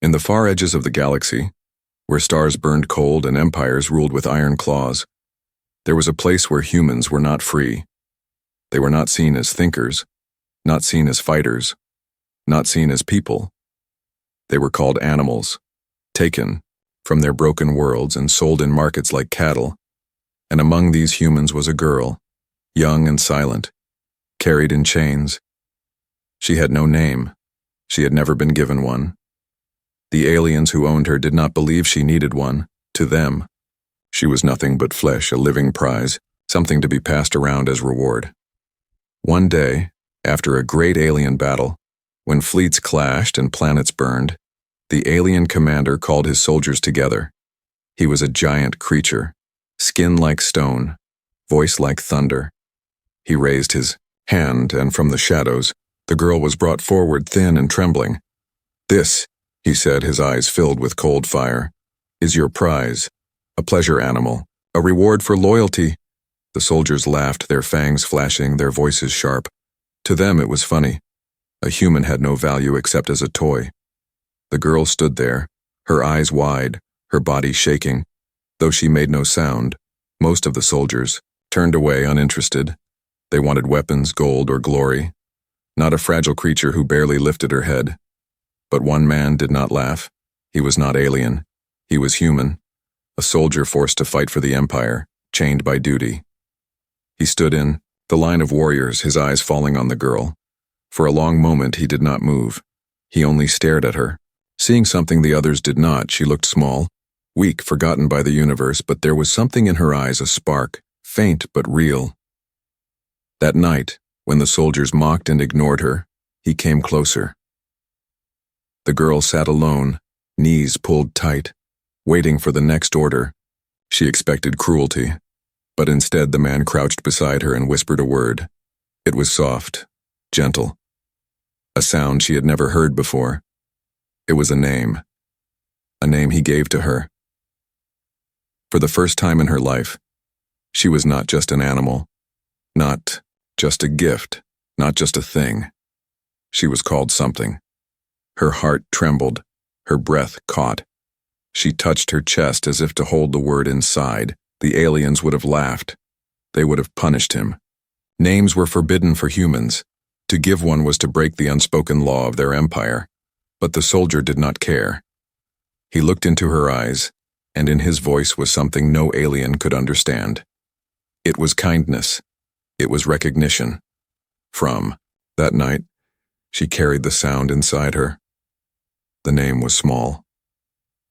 In the far edges of the galaxy, where stars burned cold and empires ruled with iron claws, there was a place where humans were not free. They were not seen as thinkers, not seen as fighters, not seen as people. They were called animals, taken from their broken worlds and sold in markets like cattle. And among these humans was a girl, young and silent, carried in chains. She had no name. She had never been given one. The aliens who owned her did not believe she needed one. To them, she was nothing but flesh, a living prize, something to be passed around as reward. One day, after a great alien battle, when fleets clashed and planets burned, the alien commander called his soldiers together. He was a giant creature, skin like stone, voice like thunder. He raised his hand, and from the shadows, the girl was brought forward thin and trembling. "This," he said, his eyes filled with cold fire, "is your prize, a pleasure animal, a reward for loyalty." The soldiers laughed, their fangs flashing, their voices sharp. To them it was funny. A human had no value except as a toy. The girl stood there, her eyes wide, her body shaking. Though she made no sound, most of the soldiers turned away uninterested. They wanted weapons, gold, or glory, not a fragile creature who barely lifted her head. But one man did not laugh. He was not alien. He was human, a soldier forced to fight for the empire, chained by duty. He stood in the line of warriors, his eyes falling on the girl. For a long moment he did not move. He only stared at her. Seeing something the others did not, she looked small, weak, forgotten by the universe, but there was something in her eyes, a spark, faint but real. That night, when the soldiers mocked and ignored her, he came closer. The girl sat alone, knees pulled tight, waiting for the next order. She expected cruelty, but instead the man crouched beside her and whispered a word. It was soft, gentle, a sound she had never heard before. It was a name he gave to her. For the first time in her life, she was not just an animal, not just a gift, not just a thing. She was called something. Her heart trembled, her breath caught. She touched her chest as if to hold the word inside. The aliens would have laughed. They would have punished him. Names were forbidden for humans. To give one was to break the unspoken law of their empire. But the soldier did not care. He looked into her eyes, and in his voice was something no alien could understand. It was kindness. It was recognition. From that night, she carried the sound inside her. The name was small,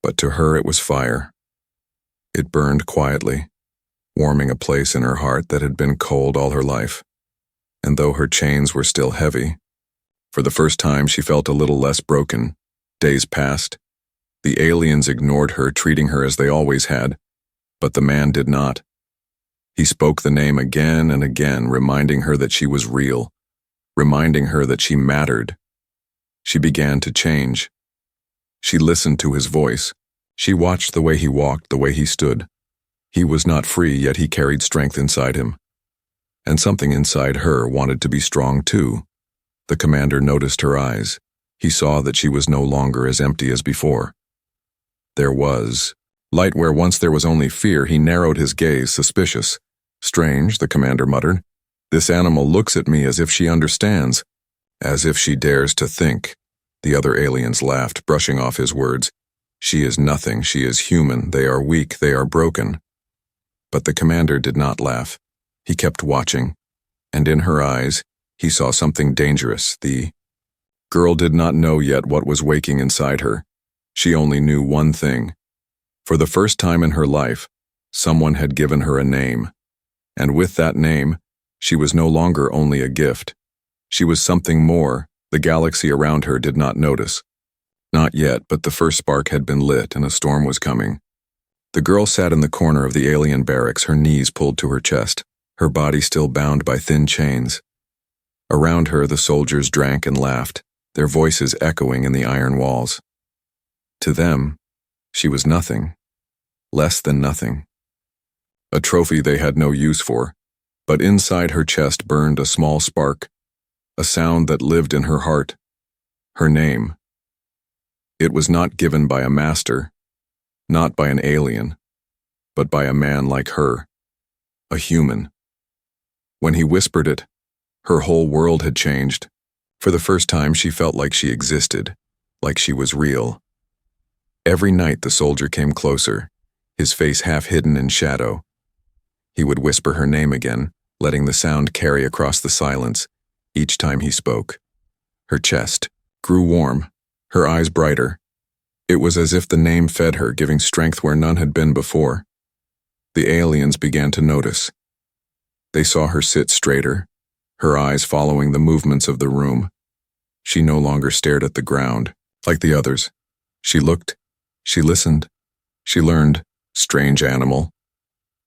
but to her it was fire. It burned quietly, warming a place in her heart that had been cold all her life. And though her chains were still heavy, for the first time she felt a little less broken. Days passed. The aliens ignored her, treating her as they always had, but the man did not. He spoke the name again and again, reminding her that she was real, reminding her that she mattered. She began to change. She listened to his voice. She watched the way he walked, the way he stood. He was not free, yet he carried strength inside him. And something inside her wanted to be strong too. The commander noticed her eyes. He saw that she was no longer as empty as before. There was light where once there was only fear. He narrowed his gaze, suspicious. "Strange," the commander muttered. "This animal looks at me as if she understands, as if she dares to think." The other aliens laughed, brushing off his words. "She is nothing. She is human. They are weak. They are broken." But the commander did not laugh. He kept watching, and in her eyes, he saw something dangerous. The girl did not know yet what was waking inside her. She only knew one thing. For the first time in her life, someone had given her a name. And with that name, she was no longer only a gift. She was something more the galaxy around her did not notice. Not yet, but the first spark had been lit and a storm was coming. The girl sat in the corner of the alien barracks, her knees pulled to her chest, her body still bound by thin chains. Around her, the soldiers drank and laughed, their voices echoing in the iron walls. To them, she was nothing, less than nothing. A trophy they had no use for, but inside her chest burned a small spark, a sound that lived in her heart. Her name. It was not given by a master, not by an alien, but by a man like her, a human. When he whispered it, her whole world had changed. For the first time, she felt like she existed, like she was real. Every night the soldier came closer, his face half hidden in shadow. He would whisper her name again, letting the sound carry across the silence each time he spoke. Her chest grew warm, her eyes brighter. It was as if the name fed her, giving strength where none had been before. The aliens began to notice. They saw her sit straighter, her eyes following the movements of the room. She no longer stared at the ground, like the others. She looked, she listened, she learned. Strange animal.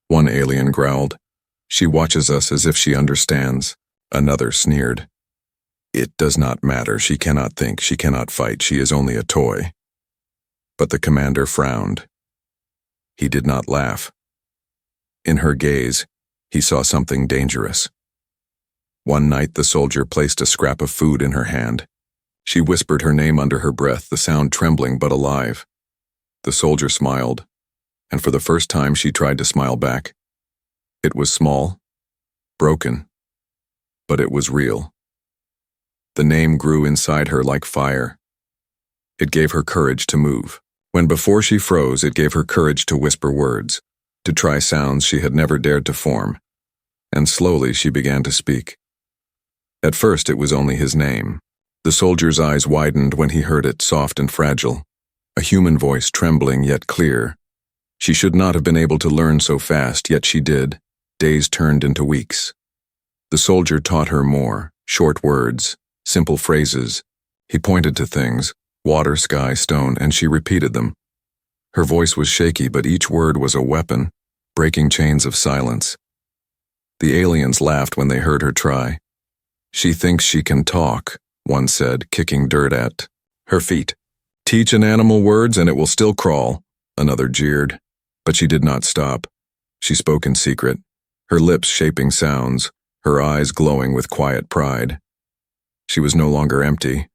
One alien growled. She watches us as if she understands. Another sneered. It does not matter. She cannot think. She cannot fight. She is only a toy. But the commander frowned. He did not laugh. In her gaze, he saw something dangerous. One night, the soldier placed a scrap of food in her hand. She whispered her name under her breath, the sound trembling but alive. The soldier smiled, and for the first time she tried to smile back. It was small, broken, but it was real. The name grew inside her like fire. It gave her courage to move. When before she froze, it gave her courage to whisper words, to try sounds she had never dared to form. And slowly she began to speak. At first it was only his name. The soldier's eyes widened when he heard it, soft and fragile. A human voice, trembling yet clear. She should not have been able to learn so fast, yet she did. Days turned into weeks. The soldier taught her more, short words, simple phrases. He pointed to things, water, sky, stone, and she repeated them. Her voice was shaky, but each word was a weapon, breaking chains of silence. The aliens laughed when they heard her try. She thinks she can talk, one said, kicking dirt at her feet. Teach an animal words and it will still crawl, another jeered. But she did not stop. She spoke in secret, her lips shaping sounds, her eyes glowing with quiet pride. She was no longer empty.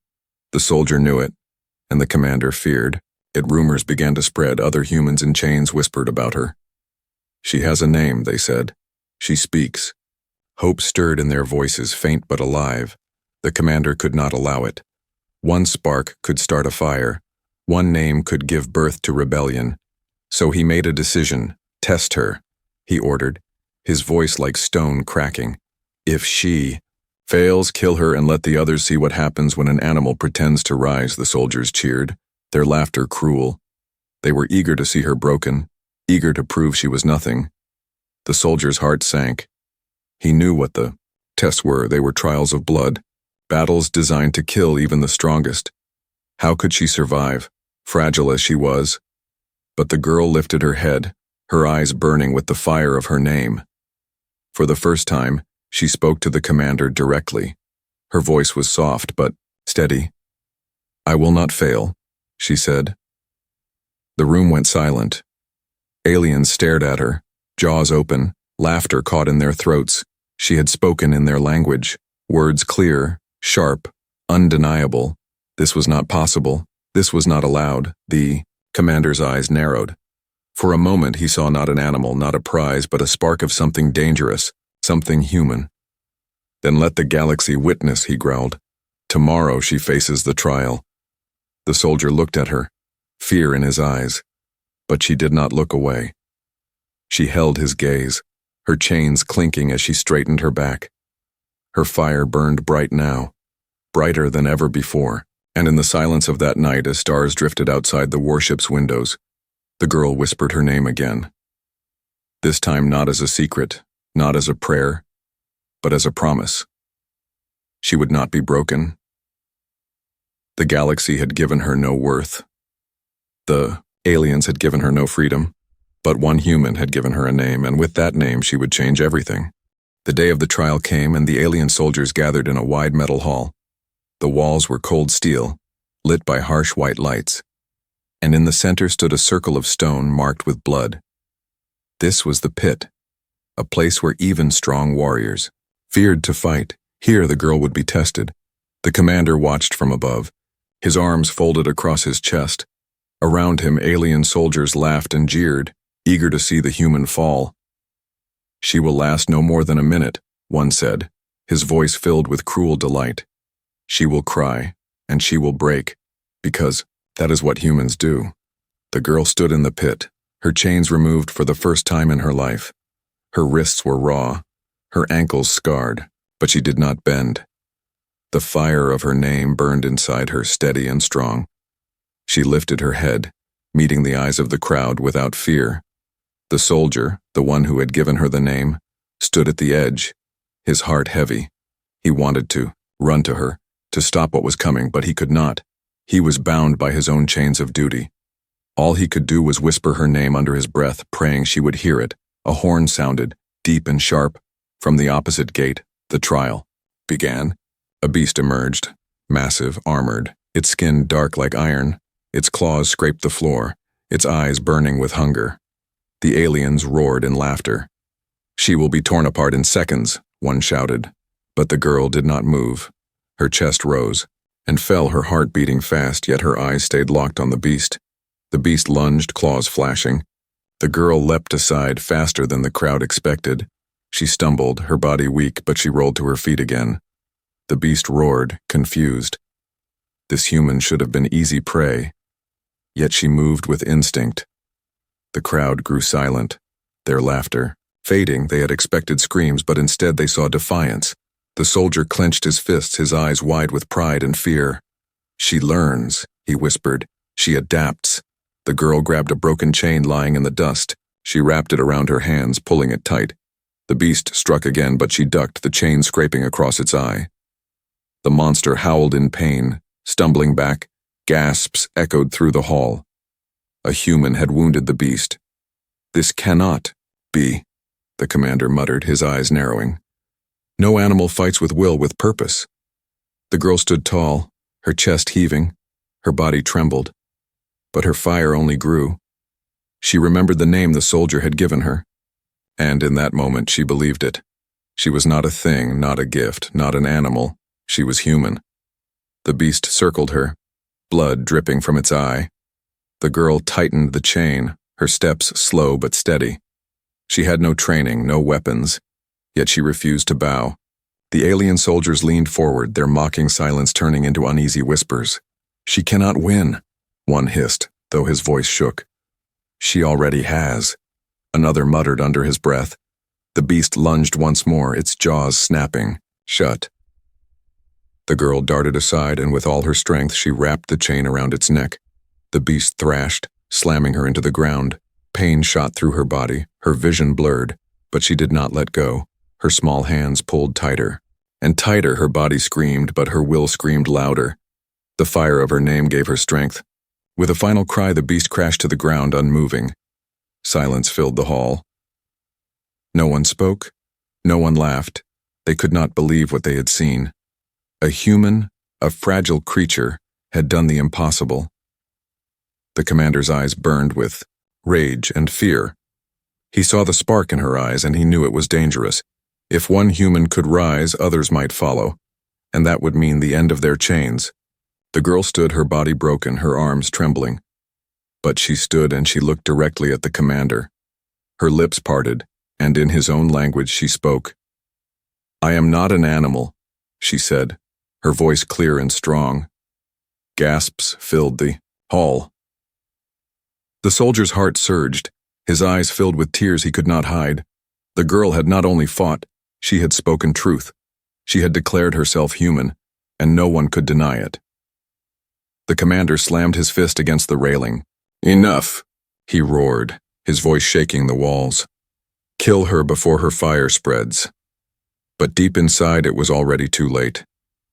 The soldier knew it, and the commander feared. Rumors began to spread. Other humans in chains whispered about her. She has a name, they said. She speaks. Hope stirred in their voices, faint but alive. The commander could not allow it. One spark could start a fire. One name could give birth to rebellion. So he made a decision. Test her, he ordered, his voice like stone cracking. If she fails, kill her and let the others see what happens when an animal pretends to rise, the soldiers cheered, their laughter cruel. They were eager to see her broken, eager to prove she was nothing. The soldier's heart sank. He knew what the tests were. They were trials of blood, battles designed to kill even the strongest. How could she survive, fragile as she was? But the girl lifted her head, her eyes burning with the fire of her name. For the first time, she spoke to the commander directly. Her voice was soft but steady. I will not fail, she said. The room went silent. Aliens stared at her, jaws open, laughter caught in their throats. She had spoken in their language, words clear, sharp, undeniable. This was not possible. This was not allowed. The commander's eyes narrowed. For a moment he saw not an animal, not a prize, but a spark of something dangerous, something human. Then let the galaxy witness, he growled. Tomorrow she faces the trial. The soldier looked at her, fear in his eyes, but she did not look away. She held his gaze, her chains clinking as she straightened her back. Her fire burned bright now, brighter than ever before, and in the silence of that night as stars drifted outside the warship's windows, the girl whispered her name again. This time not as a secret, not as a prayer, but as a promise. She would not be broken. The galaxy had given her no worth. The aliens had given her no freedom. But one human had given her a name, and with that name she would change everything. The day of the trial came, and the alien soldiers gathered in a wide metal hall. The walls were cold steel, lit by harsh white lights, and in the center stood a circle of stone marked with blood. This was the pit, a place where even strong warriors feared to fight. Here the girl would be tested. The commander watched from above, His arms folded across his chest. Around him, alien soldiers laughed and jeered, eager to see the human fall. "She will last no more than a minute," one said, his voice filled with cruel delight. "She will cry, and she will break, because that is what humans do." The girl stood in the pit, her chains removed for the first time in her life. Her wrists were raw, her ankles scarred, but she did not bend. The fire of her name burned inside her, steady and strong. She lifted her head, meeting the eyes of the crowd without fear. The soldier, the one who had given her the name, stood at the edge, his heart heavy. He wanted to run to her, to stop what was coming, but he could not. He was bound by his own chains of duty. All he could do was whisper her name under his breath, praying she would hear it. A horn sounded, deep and sharp. From the opposite gate, the trial began. A beast emerged, massive, armored, its skin dark like iron, its claws scraped the floor, its eyes burning with hunger. The aliens roared in laughter. "She will be torn apart in seconds," one shouted. But the girl did not move. Her chest rose and fell, her heart beating fast, yet her eyes stayed locked on the beast. The beast lunged, claws flashing. The girl leapt aside faster than the crowd expected. She stumbled, her body weak, but she rolled to her feet again. The beast roared, confused. This human should have been easy prey. Yet she moved with instinct. The crowd grew silent, their laughter fading. They had expected screams, but instead they saw defiance. The soldier clenched his fists, his eyes wide with pride and fear. "She learns," he whispered. "She adapts." The girl grabbed a broken chain lying in the dust. She wrapped it around her hands, pulling it tight. The beast struck again, but she ducked, the chain scraping across its eye. The monster howled in pain, stumbling back. Gasps echoed through the hall. A human had wounded the beast. "This cannot be," the commander muttered, his eyes narrowing. "No animal fights with will, with purpose." The girl stood tall, her chest heaving, her body trembled. But her fire only grew. She remembered the name the soldier had given her, and in that moment she believed it. She was not a thing, not a gift, not an animal. She was human. The beast circled her, blood dripping from its eye. The girl tightened the chain, her steps slow but steady. She had no training, no weapons, yet she refused to bow. The alien soldiers leaned forward, their mocking silence turning into uneasy whispers. "She cannot win," one hissed, though his voice shook. "She already has," another muttered under his breath. The beast lunged once more, its jaws snapping shut. The girl darted aside, and with all her strength she wrapped the chain around its neck. The beast thrashed, slamming her into the ground. Pain shot through her body, her vision blurred, but she did not let go. Her small hands pulled tighter. And tighter, her body screamed, but her will screamed louder. The fire of her name gave her strength. With a final cry, the beast crashed to the ground, unmoving. Silence filled the hall. No one spoke. No one laughed. They could not believe what they had seen. A human, a fragile creature, had done the impossible. The commander's eyes burned with rage and fear. He saw the spark in her eyes, and he knew it was dangerous. If one human could rise, others might follow, and that would mean the end of their chains. The girl stood, her body broken, her arms trembling. But she stood and she looked directly at the commander. Her lips parted, and in his own language she spoke. "I am not an animal," she said, her voice clear and strong. Gasps filled the hall. The soldier's heart surged, his eyes filled with tears he could not hide. The girl had not only fought, she had spoken truth. She had declared herself human, and no one could deny it. The commander slammed his fist against the railing. "Enough," he roared, his voice shaking the walls. "Kill her before her fire spreads." But deep inside it was already too late.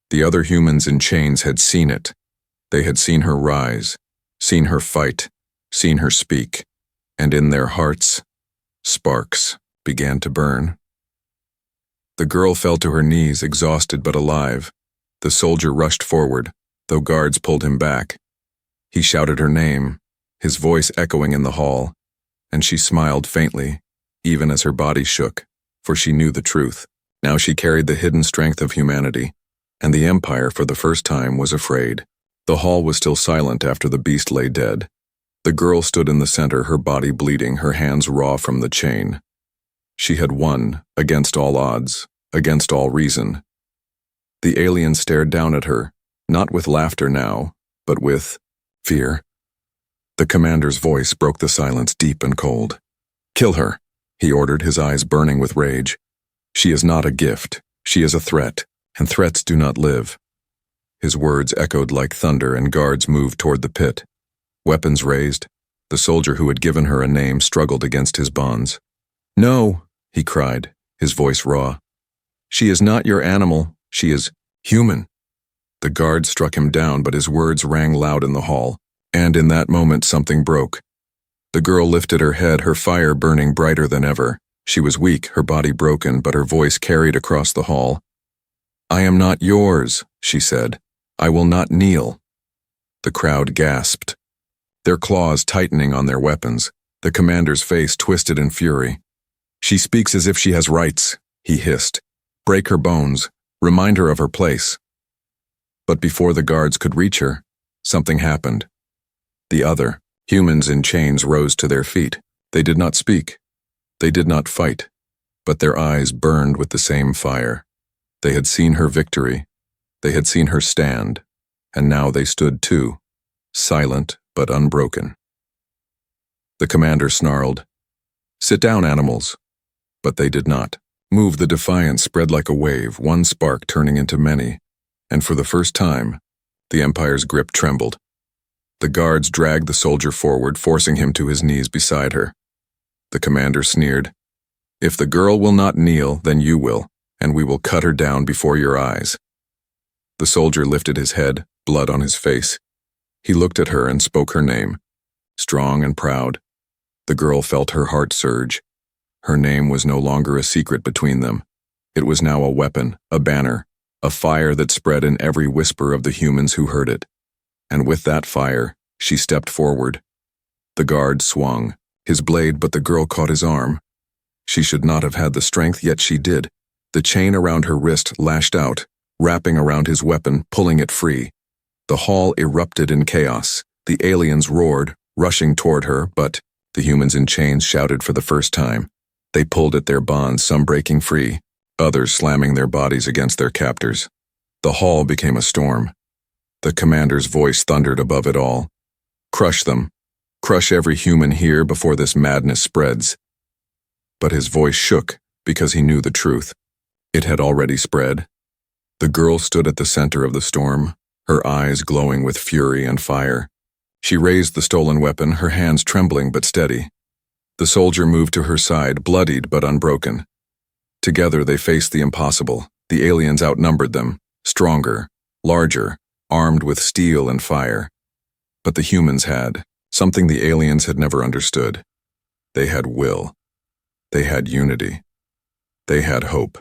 The other humans in chains had seen it. They had seen her rise, seen her fight, seen her speak, and in their hearts, sparks began to burn. The girl fell to her knees, exhausted but alive. The soldier rushed forward, though guards pulled him back. He shouted her name, his voice echoing in the hall, and she smiled faintly, even as her body shook, for she knew the truth. Now she carried the hidden strength of humanity, and the Empire for the first time was afraid. The hall was still silent after the beast lay dead. The girl stood in the center, her body bleeding, her hands raw from the chain. She had won, against all odds, against all reason. The alien stared down at her, not with laughter now, but with fear. The commander's voice broke the silence, deep and cold. "Kill her," he ordered, his eyes burning with rage. "She is not a gift. She is a threat, and threats do not live." His words echoed like thunder, and guards moved toward the pit. Weapons raised, the soldier who had given her a name struggled against his bonds. "No," he cried, his voice raw. "She is not your animal. She is human." The guard struck him down, but his words rang loud in the hall, and in that moment something broke. The girl lifted her head, her fire burning brighter than ever. She was weak, her body broken, but her voice carried across the hall. "I am not yours," she said. "I will not kneel." The crowd gasped, their claws tightening on their weapons. The commander's face twisted in fury. "She speaks as if she has rights," he hissed. "Break her bones. Remind her of her place." But before the guards could reach her, something happened. The other, humans in chains, rose to their feet. They did not speak. They did not fight, but their eyes burned with the same fire. They had seen her victory. They had seen her stand, and now they stood too, silent but unbroken. The commander snarled, "Sit down, animals." But they did not move. The defiance spread like a wave, one spark turning into many, and for the first time, the Empire's grip trembled. The guards dragged the soldier forward, forcing him to his knees beside her. The commander sneered, "If the girl will not kneel, then you will, and we will cut her down before your eyes." The soldier lifted his head, blood on his face. He looked at her and spoke her name, strong and proud. The girl felt her heart surge. Her name was no longer a secret between them. It was now a weapon, a banner, a fire that spread in every whisper of the humans who heard it. And with that fire, she stepped forward. The guard swung, his blade, but the girl caught his arm. She should not have had the strength, yet she did. The chain around her wrist lashed out, wrapping around his weapon, pulling it free. The hall erupted in chaos. The aliens roared, rushing toward her, but the humans in chains shouted for the first time. They pulled at their bonds, some breaking free, others slamming their bodies against their captors. The hall became a storm. The commander's voice thundered above it all. "Crush them. Crush every human here before this madness spreads." But his voice shook because he knew the truth. It had already spread. The girl stood at the center of the storm, her eyes glowing with fury and fire. She raised the stolen weapon, her hands trembling but steady. The soldier moved to her side, bloodied but unbroken. Together they faced the impossible. The aliens outnumbered them, stronger, larger, armed with steel and fire. But the humans had something the aliens had never understood. They had will. They had unity. They had hope.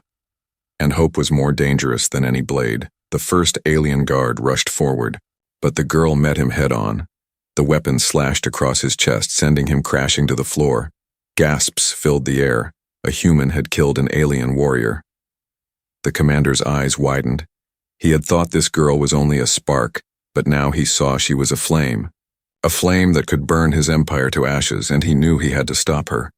And hope was more dangerous than any blade. The first alien guard rushed forward, but the girl met him head-on. The weapon slashed across his chest, sending him crashing to the floor. Gasps filled the air. A human had killed an alien warrior. The commander's eyes widened. He had thought this girl was only a spark, but now he saw she was a flame that could burn his empire to ashes, and he knew he had to stop her.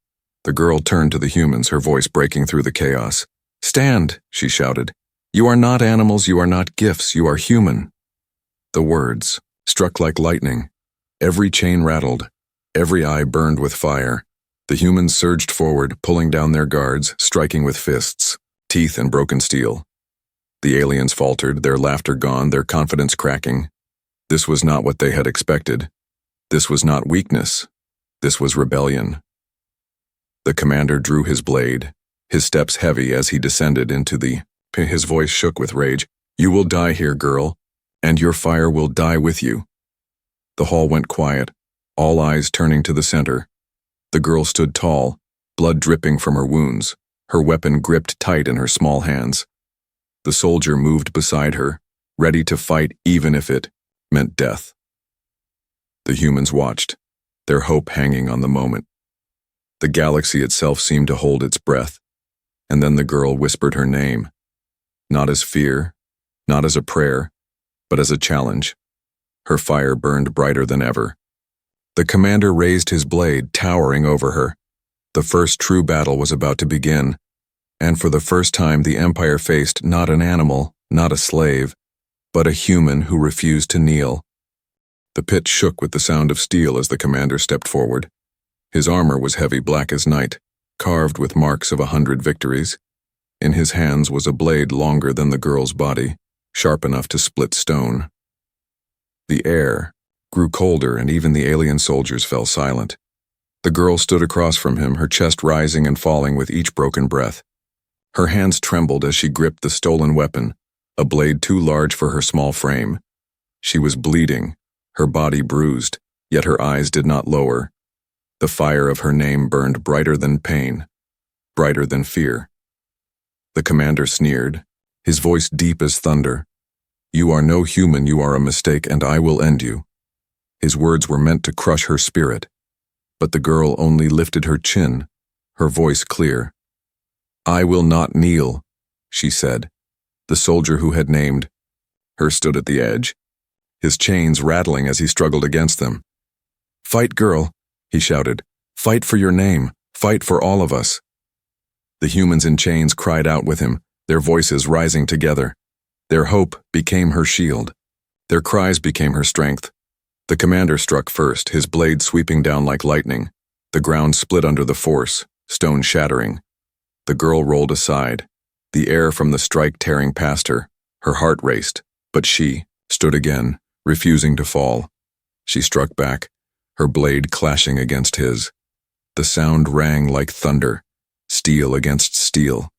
The girl turned to the humans, her voice breaking through the chaos. "Stand," she shouted. "You are not animals, you are not gifts, you are human." The words struck like lightning. Every chain rattled, every eye burned with fire. The humans surged forward, pulling down their guards, striking with fists, teeth, and broken steel. The aliens faltered, their laughter gone, their confidence cracking. This was not what they had expected. This was not weakness. This was rebellion. The commander drew his blade, his steps heavy as he descended into the... His voice shook with rage. "You will die here, girl, and your fire will die with you." The hall went quiet, all eyes turning to the center. The girl stood tall, blood dripping from her wounds, her weapon gripped tight in her small hands. The soldier moved beside her, ready to fight even if it meant death. The humans watched, their hope hanging on the moment. The galaxy itself seemed to hold its breath, and then the girl whispered her name, not as fear, not as a prayer, but as a challenge. Her fire burned brighter than ever. The commander raised his blade, towering over her. The first true battle was about to begin, and for the first time the Empire faced not an animal, not a slave, but a human who refused to kneel. The pit shook with the sound of steel as the commander stepped forward. His armor was heavy black as night, carved with marks of 100 victories. In his hands was a blade longer than the girl's body, sharp enough to split stone. The air grew colder and even the alien soldiers fell silent. The girl stood across from him, her chest rising and falling with each broken breath. Her hands trembled as she gripped the stolen weapon, a blade too large for her small frame. She was bleeding, her body bruised, yet her eyes did not lower. The fire of her name burned brighter than pain, brighter than fear. The commander sneered, his voice deep as thunder. "You are no human, you are a mistake, and I will end you." His words were meant to crush her spirit, but the girl only lifted her chin, her voice clear. "I will not kneel," she said. The soldier who had named her stood at the edge, his chains rattling as he struggled against them. "Fight, girl," he shouted. "Fight for your name. Fight for all of us." The humans in chains cried out with him, their voices rising together. Their hope became her shield. Their cries became her strength. The commander struck first, his blade sweeping down like lightning. The ground split under the force, stone shattering. The girl rolled aside, the air from the strike tearing past her. Her heart raced, but she stood again, refusing to fall. She struck back, her blade clashing against his. The sound rang like thunder, steel against steel.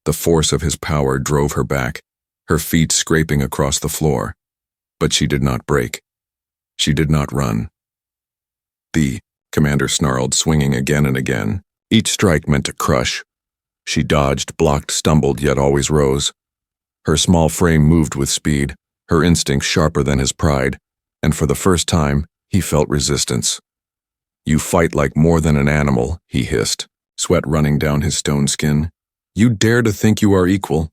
The force of his power drove her back, her feet scraping across the floor. But she did not break. She did not run. "The commander snarled, swinging again and again. Each strike meant to crush. She dodged, blocked, stumbled, yet always rose. Her small frame moved with speed, her instinct sharper than his pride, and for the first time, he felt resistance. "You fight like more than an animal," he hissed, sweat running down his stone skin. "You dare to think you are equal?"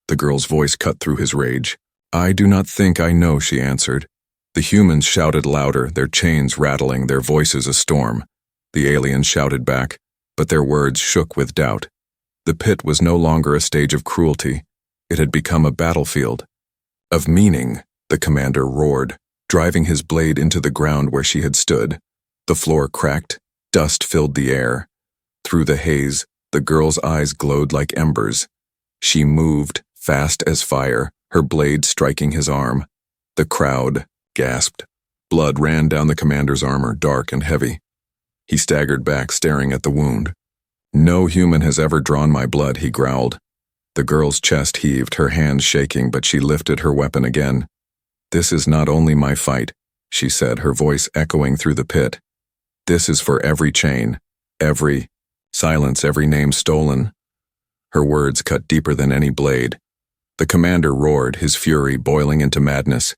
The girl's voice cut through his rage. "I do not think I know," she answered. The humans shouted louder, their chains rattling, their voices a storm. The aliens shouted back, but their words shook with doubt. The pit was no longer a stage of cruelty. It had become a battlefield. Of meaning, the commander roared, driving his blade into the ground where she had stood. The floor cracked, dust filled the air. Through the haze, the girl's eyes glowed like embers. She moved, fast as fire, her blade striking his arm. The crowd gasped. Blood ran down the commander's armor, dark and heavy. He staggered back, staring at the wound. "No human has ever drawn my blood," he growled. The girl's chest heaved, her hands shaking, but she lifted her weapon again. "This is not only my fight," she said, her voice echoing through the pit. "This is for every chain, every silence, every name stolen." Her words cut deeper than any blade. The commander roared, his fury boiling into madness.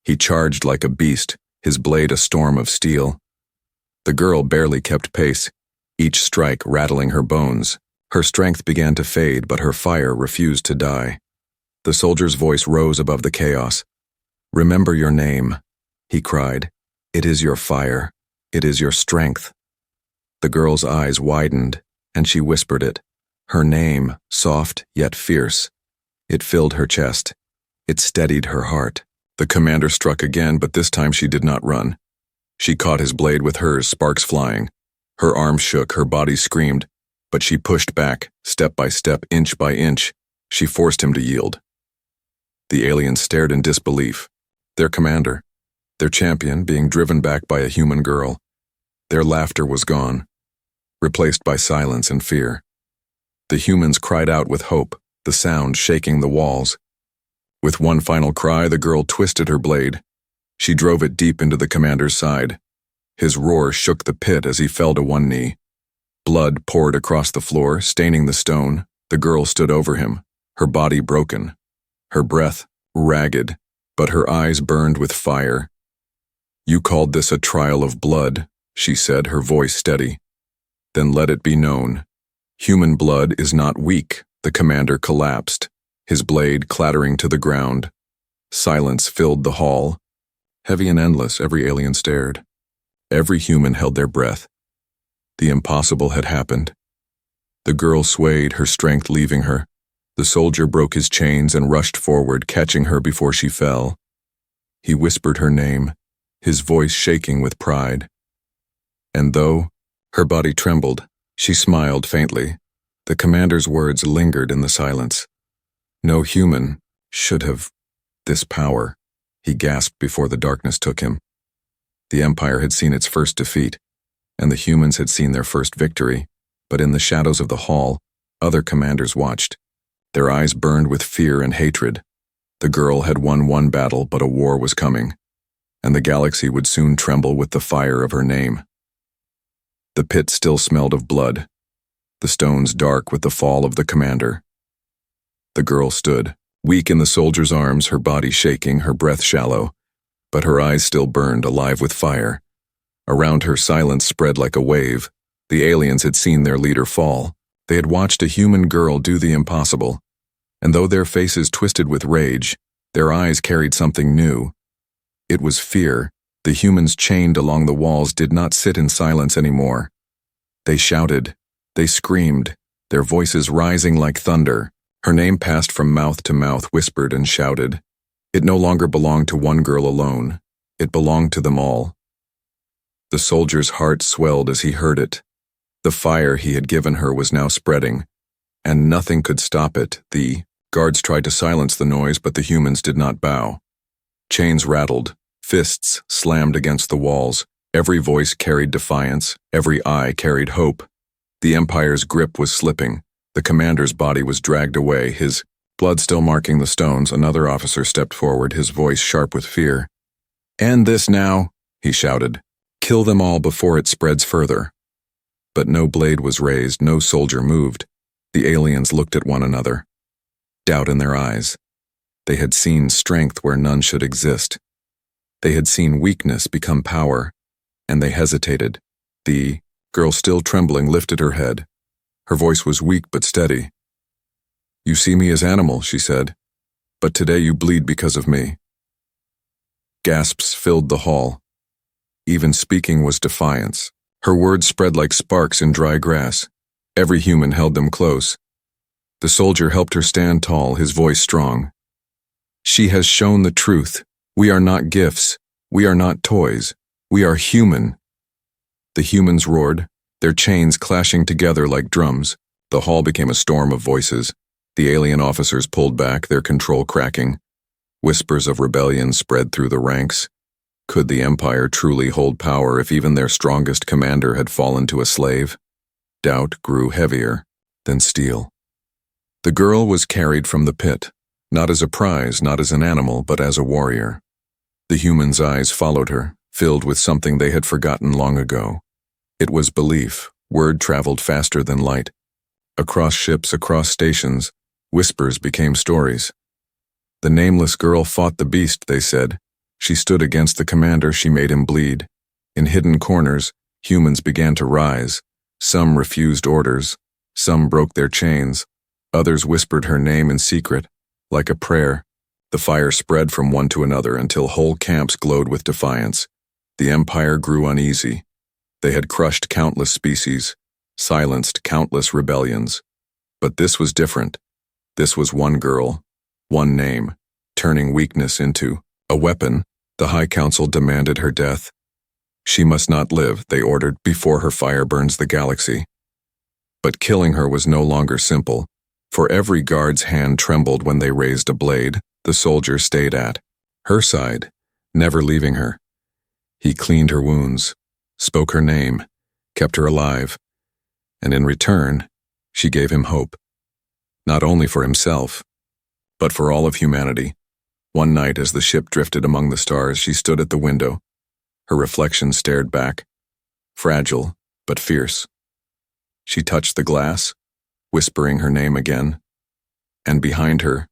He charged like a beast, his blade a storm of steel. The girl barely kept pace, each strike rattling her bones. Her strength began to fade, but her fire refused to die. The soldier's voice rose above the chaos. "Remember your name," he cried. "It is your fire. It is your strength." The girl's eyes widened, and she whispered it. Her name, soft yet fierce. It filled her chest. It steadied her heart. The commander struck again, but this time she did not run. She caught his blade with hers, sparks flying. Her arms shook, her body screamed, but she pushed back, step by step, inch by inch. She forced him to yield. The aliens stared in disbelief. Their commander, their champion, being driven back by a human girl. Their laughter was gone, replaced by silence and fear. The humans cried out with hope, the sound shaking the walls. With one final cry, the girl twisted her blade. She drove it deep into the commander's side. His roar shook the pit as he fell to one knee. Blood poured across the floor, staining the stone. The girl stood over him, her body broken, her breath ragged, but her eyes burned with fire. "You called this a trial of blood," she said, her voice steady. "Then let it be known. Human blood is not weak." The commander collapsed, his blade clattering to the ground. Silence filled the hall. Heavy and endless, every alien stared. Every human held their breath. The impossible had happened. The girl swayed, her strength leaving her. The soldier broke his chains and rushed forward, catching her before she fell. He whispered her name, his voice shaking with pride. And though her body trembled, she smiled faintly. The commander's words lingered in the silence. No human should have this power, he gasped before the darkness took him. The Empire had seen its first defeat, and the humans had seen their first victory, but in the shadows of the hall, other commanders watched. Their eyes burned with fear and hatred. The girl had won one battle, but a war was coming, and the galaxy would soon tremble with the fire of her name. The pit still smelled of blood, the stones dark with the fall of the commander. The girl stood, weak in the soldier's arms, her body shaking, her breath shallow, but her eyes still burned, alive with fire. Around her, silence spread like a wave. The aliens had seen their leader fall. They had watched a human girl do the impossible, and though their faces twisted with rage, their eyes carried something new. It was fear. The humans chained along the walls did not sit in silence anymore. They shouted. They screamed, their voices rising like thunder. Her name passed from mouth to mouth, whispered and shouted. It no longer belonged to one girl alone. It belonged to them all. The soldier's heart swelled as he heard it. The fire he had given her was now spreading, and nothing could stop it. The guards tried to silence the noise, but the humans did not bow. Chains rattled, fists slammed against the walls. Every voice carried defiance, every eye carried hope. The Empire's grip was slipping. The commander's body was dragged away, his blood still marking the stones. Another officer stepped forward, his voice sharp with fear. "End this now," he shouted. "Kill them all before it spreads further." But no blade was raised, no soldier moved. The aliens looked at one another, doubt in their eyes. They had seen strength where none should exist. They had seen weakness become power, and they hesitated. The girl, still trembling, lifted her head. Her voice was weak but steady. "You see me as animal," she said, "but today you bleed because of me." Gasps filled the hall. Even speaking was defiance. Her words spread like sparks in dry grass. Every human held them close. The soldier helped her stand tall, his voice strong. "She has shown the truth. We are not gifts. We are not toys. We are human." The humans roared, their chains clashing together like drums. The hall became a storm of voices. The alien officers pulled back, their control cracking. Whispers of rebellion spread through the ranks. Could the Empire truly hold power if even their strongest commander had fallen to a slave? Doubt grew heavier than steel. The girl was carried from the pit, not as a prize, not as an animal, but as a warrior. The humans' eyes followed her, filled with something they had forgotten long ago. It was belief. Word traveled faster than light. Across ships, across stations, whispers became stories. The nameless girl fought the beast, they said. She stood against the commander, she made him bleed. In hidden corners, humans began to rise. Some refused orders. Some broke their chains. Others whispered her name in secret, like a prayer. The fire spread from one to another until whole camps glowed with defiance. The Empire grew uneasy. They had crushed countless species, silenced countless rebellions. But this was different. This was one girl, one name, turning weakness into a weapon. The High Council demanded her death. She must not live, they ordered, before her fire burns the galaxy. But killing her was no longer simple. For every guard's hand trembled when they raised a blade, the soldier stayed at her side, never leaving her. He cleaned her wounds, spoke her name, kept her alive, and in return, she gave him hope. Not only for himself, but for all of humanity. One night, as the ship drifted among the stars, she stood at the window. Her reflection stared back, fragile but fierce. She touched the glass, whispering her name again, and behind her,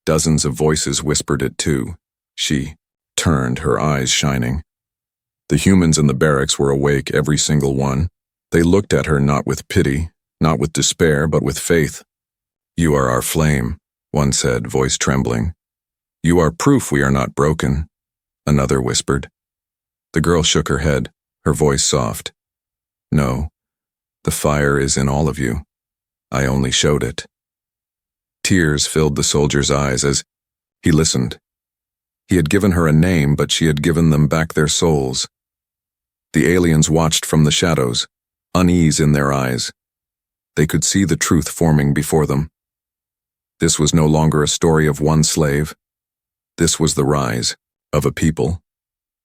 dozens of voices whispered it too. She turned, her eyes shining. The humans in the barracks were awake, every single one. They looked at her not with pity, not with despair, but with faith. "You are our flame," one said, voice trembling. "You are proof we are not broken. another whispered. The girl shook her head, her voice soft. No, the fire is in all of you. I only showed it. Tears filled the soldier's eyes as he listened. He had given her a name, but she had given them back their souls. The aliens watched from the shadows, unease in their eyes. They could see the truth forming before them. This was no longer a story of one slave. This was the rise of a people.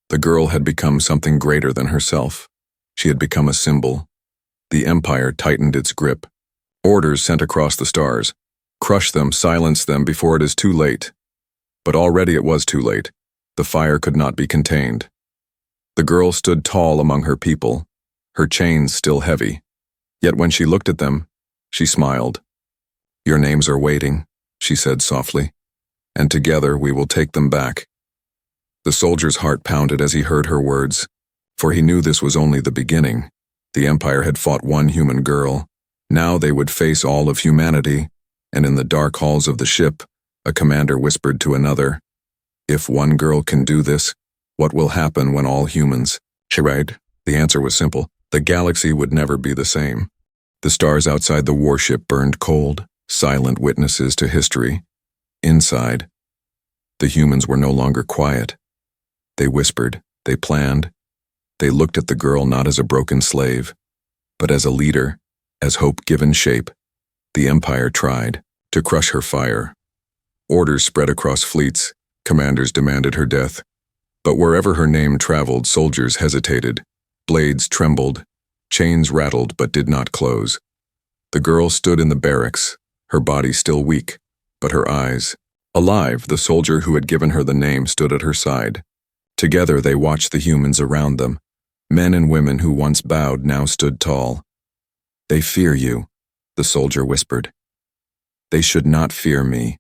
The girl had become something greater than herself. She had become a symbol. The Empire tightened its grip. Orders sent across the stars. Crush them, silence them before it is too late. But already it was too late. The fire could not be contained. The girl stood tall among her people, her chains still heavy. Yet when she looked at them, she smiled. Your names are waiting, she said softly, and together we will take them back. The soldier's heart pounded as he heard her words, for he knew this was only the beginning. The Empire had fought one human girl. Now they would face all of humanity, and in the dark halls of the ship, a commander whispered to another, if one girl can do this, what will happen when all humans? Charade. The answer was simple. The galaxy would never be the same. The stars outside the warship burned cold, silent witnesses to history. Inside, the humans were no longer quiet. They whispered, they planned. They looked at the girl not as a broken slave, but as a leader, as hope given shape. The Empire tried to crush her fire. Orders spread across fleets. Commanders demanded her death. But wherever her name traveled, soldiers hesitated. Blades trembled. Chains rattled but did not close. The girl stood in the barracks, her body still weak, but her eyes alive. The soldier who had given her the name stood at her side. Together they watched the humans around them. Men and women who once bowed now stood tall. They fear you, the soldier whispered. They should not fear me,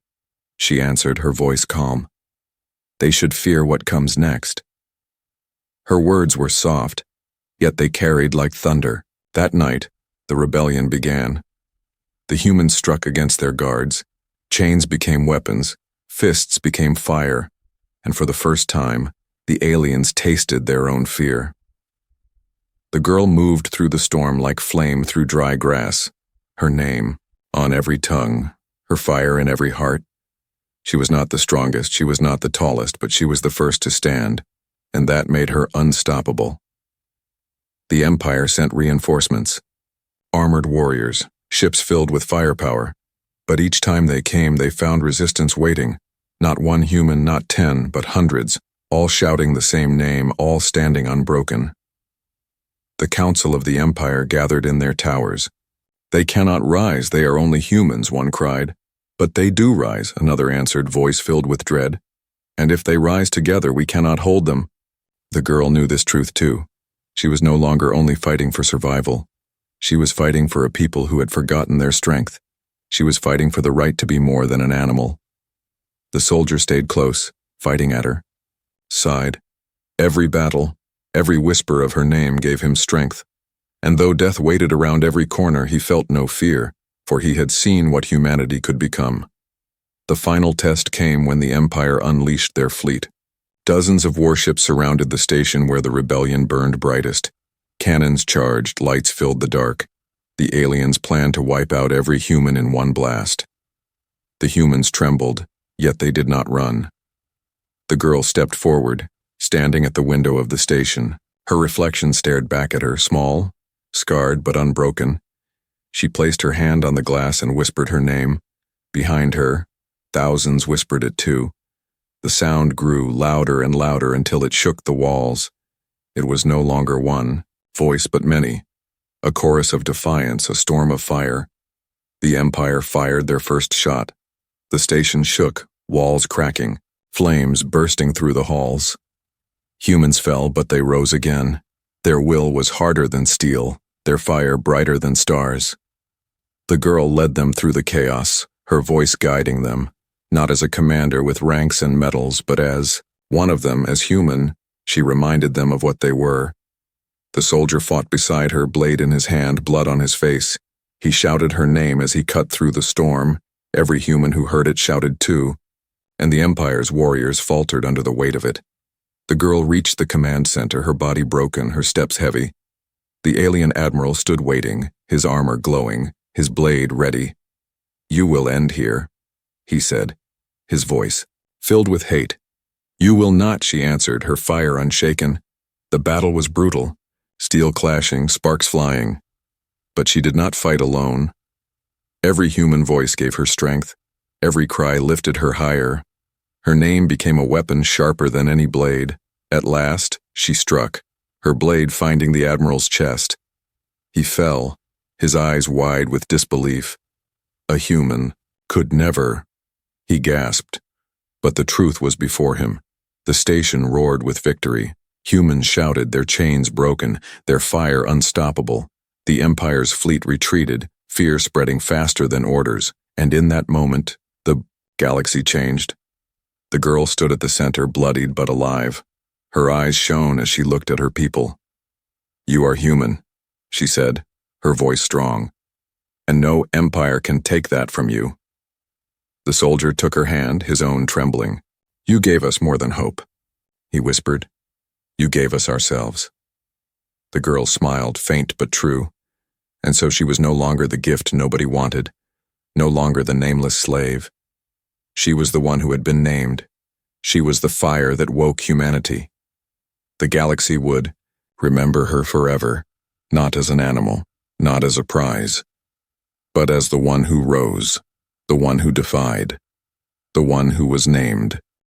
she answered, her voice calm. They should fear what comes next. Her words were soft, yet they carried like thunder. That night, the rebellion began. The humans struck against their guards. Chains became weapons, fists became fire, and for the first time, the aliens tasted their own fear. The girl moved through the storm like flame through dry grass, her name on every tongue, her fire in every heart. She was not the strongest, she was not the tallest, but she was the first to stand, and that made her unstoppable. The Empire sent reinforcements, armored warriors, ships filled with firepower, but each time they came, they found resistance waiting. Not one human, not 10, but hundreds, all shouting the same name, all standing unbroken. The Council of the Empire gathered in their towers. They cannot rise, they are only humans, one cried. But they do rise, another answered, voice filled with dread. And if they rise together, we cannot hold them. The girl knew this truth too. She was no longer only fighting for survival. She was fighting for a people who had forgotten their strength. She was fighting for the right to be more than an animal. The soldier stayed close, fighting at her. Sighed. Every battle, every whisper of her name gave him strength. And though death waited around every corner, he felt no fear, for he had seen what humanity could become. The final test came when the Empire unleashed their fleet. Dozens of warships surrounded the station where the rebellion burned brightest. Cannons charged, lights filled the dark. The aliens planned to wipe out every human in one blast. The humans trembled, yet they did not run. The girl stepped forward, standing at the window of the station. Her reflection stared back at her, small, scarred but unbroken. She placed her hand on the glass and whispered her name. Behind her, thousands whispered it too. The sound grew louder and louder until it shook the walls. It was no longer one voice but many. A chorus of defiance, a storm of fire. The Empire fired their first shot. The station shook, walls cracking, flames bursting through the halls. Humans fell, but they rose again. Their will was harder than steel, their fire brighter than stars. The girl led them through the chaos, her voice guiding them, not as a commander with ranks and medals, but as one of them, as human. She reminded them of what they were. The soldier fought beside her, blade in his hand, blood on his face. He shouted her name as he cut through the storm. Every human who heard it shouted too, and the Empire's warriors faltered under the weight of it. The girl reached the command center, her body broken, her steps heavy. The alien admiral stood waiting, his armor glowing, his blade ready. "You will end here," he said, his voice filled with hate. "You will not," she answered, her fire unshaken. The battle was brutal, steel clashing, sparks flying. But she did not fight alone. Every human voice gave her strength. Every cry lifted her higher. Her name became a weapon sharper than any blade. At last, she struck, her blade finding the admiral's chest. He fell, his eyes wide with disbelief. A human could never. He gasped. But the truth was before him. The station roared with victory. Humans shouted, their chains broken, their fire unstoppable. The Empire's fleet retreated, fear spreading faster than orders, and in that moment, the galaxy changed. The girl stood at the center, bloodied but alive. Her eyes shone as she looked at her people. "You are human," she said, her voice strong. "And no empire can take that from you." The soldier took her hand, his own trembling. "You gave us more than hope," he whispered. "You gave us ourselves." The girl smiled, faint but true. And so she was no longer the gift nobody wanted, no longer the nameless slave. She was the one who had been named. She was the fire that woke humanity. The galaxy would remember her forever, not as an animal, not as a prize, but as the one who rose, the one who defied, the one who was named.